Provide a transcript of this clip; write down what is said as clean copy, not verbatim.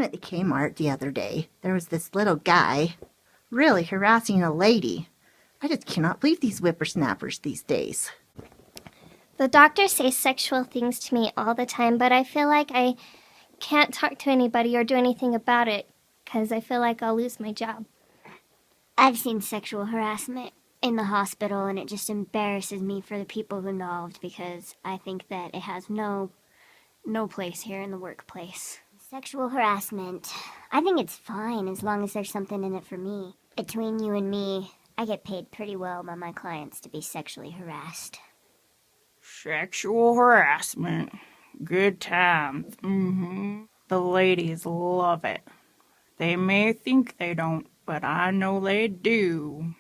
at the Kmart the other day. There was this little guy really harassing a lady. I just cannot believe these whippersnappers these days. The doctor says sexual things to me all the time, but I feel like I can't talk to anybody or do anything about it because I feel like I'll lose my job. I've seen sexual harassment in the hospital, and it just embarrasses me for the people involved because I think that it has no place here in the workplace. Sexual harassment, I think it's fine as long as there's something in it for me. Between you and me, I get paid pretty well by my clients to be sexually harassed. Sexual harassment. Good times. The ladies love it. They may think they don't, but I know they do.